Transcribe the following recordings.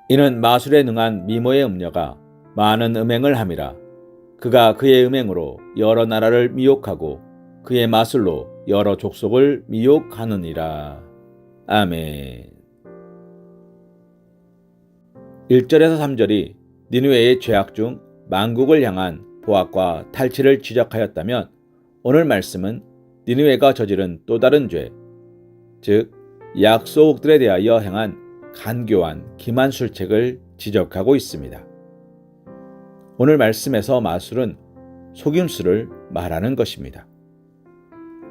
이는 마술에 능한 미모의 음녀가 많은 음행을 함이라. 그가 그의 음행으로 여러 나라를 미혹하고 그의 마술로 여러 족속을 미혹하느니라. 아멘. 1절에서 3절이 니느웨의 죄악 중 만국을 향한 보았과 탈취를 지적하였다면, 오늘 말씀은 니느웨가 저지른 또 다른 죄, 즉 약소국들에 대하여 행한 간교한 기만술책을 지적하고 있습니다. 오늘 말씀에서 마술은 속임수를 말하는 것입니다.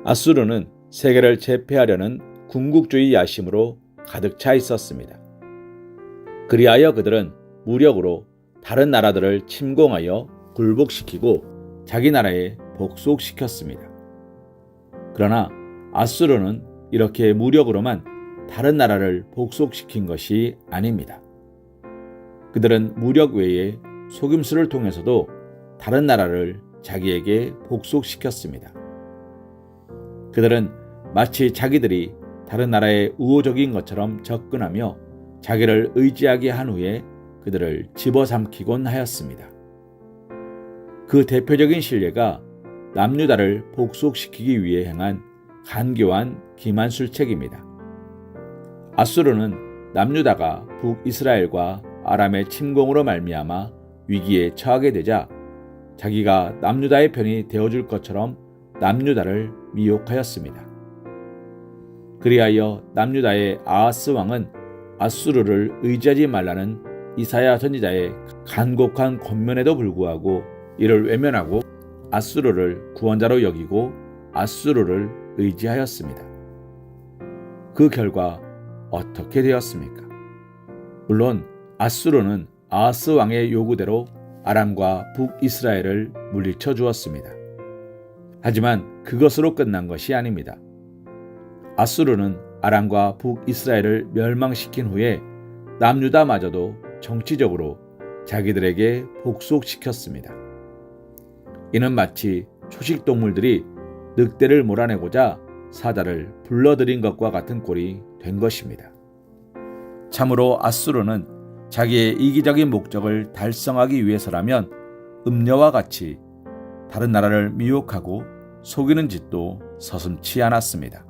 아수르는 세계를 제패하려는 궁극주의 야심으로 가득 차 있었습니다. 그리하여 그들은 무력으로 다른 나라들을 침공하여 굴복시키고 자기 나라에 복속시켰습니다. 그러나 아수르는 이렇게 무력으로만 다른 나라를 복속시킨 것이 아닙니다. 그들은 무력 외에 속임수를 통해서도 다른 나라를 자기에게 복속시켰습니다. 그들은 마치 자기들이 다른 나라의 우호적인 것처럼 접근하며 자기를 의지하게 한 후에 그들을 집어삼키곤 하였습니다. 그 대표적인 실례가 남유다를 복속시키기 위해 행한 간교한 기만술책입니다. 아수르는 남유다가 북이스라엘과 아람의 침공으로 말미암아 위기에 처하게 되자 자기가 남유다의 편이 되어줄 것처럼 남유다를 미혹하였습니다. 그리하여 남유다의 아하스 왕은 아수르를 의지하지 말라는 이사야 선지자의 간곡한 권면에도 불구하고 이를 외면하고 아수르를 구원자로 여기고 아수르를 의지하였습니다. 그 결과 어떻게 되었습니까? 물론 아수르는 아하스 왕의 요구대로 아람과 북이스라엘을 물리쳐 주었습니다. 하지만 그것으로 끝난 것이 아닙니다. 아수르는 아람과 북이스라엘을 멸망시킨 후에 남유다마저도 정치적으로 자기들에게 복속시켰습니다. 이는 마치 초식동물들이 늑대를 몰아내고자 사자를 불러들인 것과 같은 꼴이 된 것입니다. 참으로 아수르는 자기의 이기적인 목적을 달성하기 위해서라면 음녀와 같이 다른 나라를 미혹하고 속이는 짓도 서슴지 않았습니다.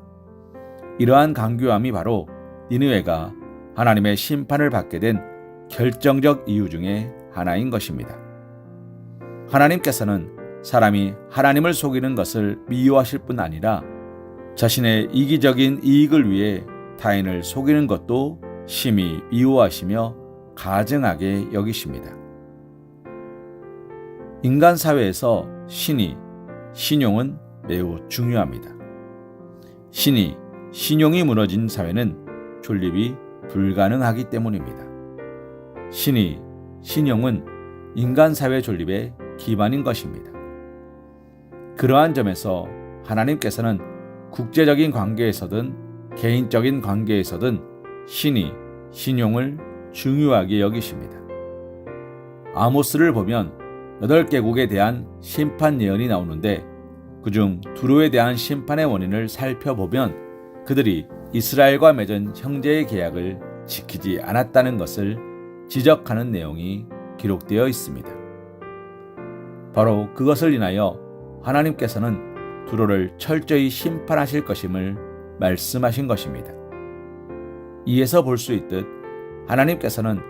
이러한 간교함이 바로 니느웨가 하나님의 심판을 받게 된 결정적 이유 중에 하나인 것입니다. 하나님께서는 사람이 하나님을 속이는 것을 미워하실 뿐 아니라 자신의 이기적인 이익을 위해 타인을 속이는 것도 심히 미워하시며 가증하게 여기십니다. 인간 사회에서 신용은 매우 중요합니다. 신용이 무너진 사회는 존립이 불가능하기 때문입니다. 신용은 인간 사회 존립의 기반인 것입니다. 그러한 점에서 하나님께서는 국제적인 관계에서든 개인적인 관계에서든 신용을 중요하게 여기십니다. 아모스를 보면 8개국에 대한 심판 예언이 나오는데 그중 두로에 대한 심판의 원인을 살펴보면 그들이 이스라엘과 맺은 형제의 계약을 지키지 않았다는 것을 지적하는 내용이 기록되어 있습니다. 바로 그것을 인하여 하나님께서는 두로를 철저히 심판하실 것임을 말씀하신 것입니다. 이에서 볼 수 있듯 하나님께서는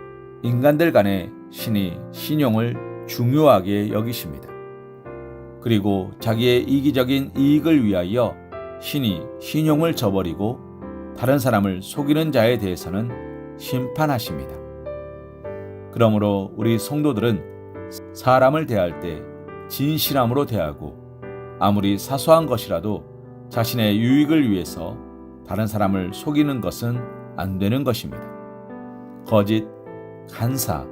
인간들 간의 신용을 중요하게 여기십니다. 그리고 자기의 이기적인 이익을 위하여 신용을 저버리고 다른 사람을 속이는 자에 대해서는 심판하십니다. 그러므로 우리 성도들은 사람을 대할 때 진실함으로 대하고 아무리 사소한 것이라도 자신의 유익을 위해서 다른 사람을 속이는 것은 안 되는 것입니다. 거짓, 간사,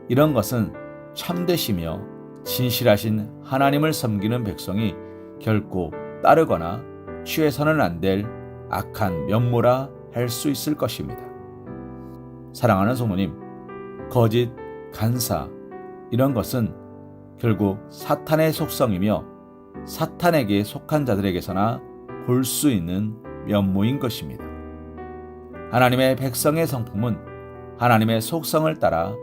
이런 것은 참되시며 진실하신 하나님을 섬기는 백성이 결코 따르거나 취해서는 안 될 악한 면모라 할 수 있을 것입니다. 사랑하는 성도님, 거짓, 간사, 이런 것은 결국 사탄의 속성이며 사탄에게 속한 자들에게서나 볼 수 있는 면모인 것입니다. 하나님의 백성의 성품은 하나님의 속성을 따라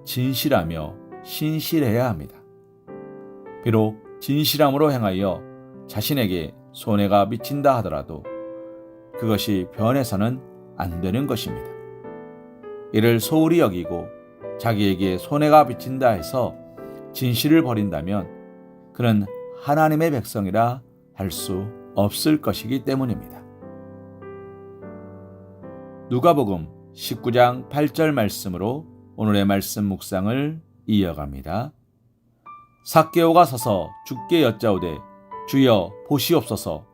진실하며 신실해야 합니다. 비록 진실함으로 행하여 자신에게 손해가 미친다 하더라도 그것이 변해서는 안 되는 것입니다. 이를 소홀히 여기고 자기에게 손해가 미친다 해서 진실을 버린다면 그는 하나님의 백성이라 할 수 없을 것이기 때문입니다. 누가복음 19장 8절 말씀으로 오늘의 말씀 묵상을 이어갑니다. 삭개오가 서서 주께 여짜오되 주여 보시옵소서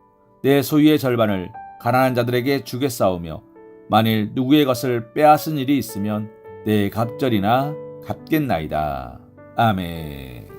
내 소유의 절반을 가난한 자들에게 주겠사오며 만일 누구의 것을 빼앗은 일이 있으면 내 갑절이나 갚겠나이다. 아멘.